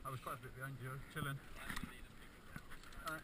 I was quite a bit behind you, chilling. Alright.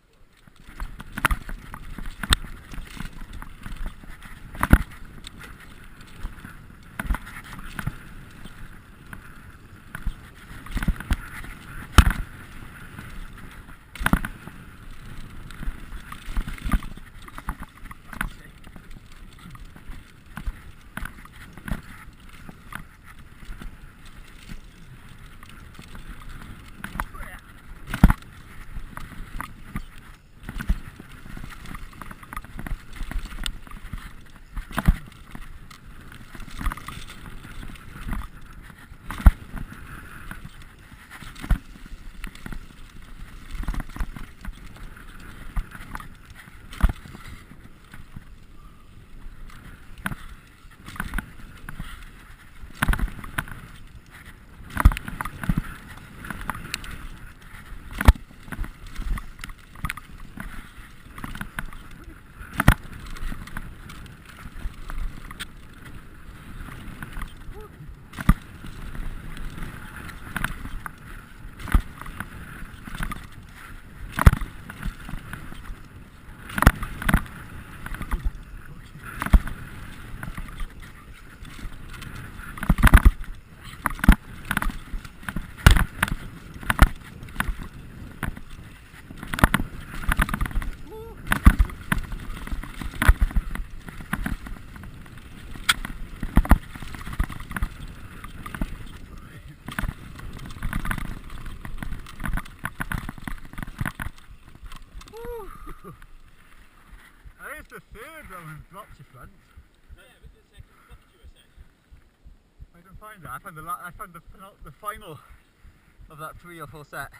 I think it's the third round dropped your front. Yeah, but the second dropped you a sec. I didn't find that. I found the final of that 3 or 4 set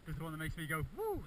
is the one that makes me go woo.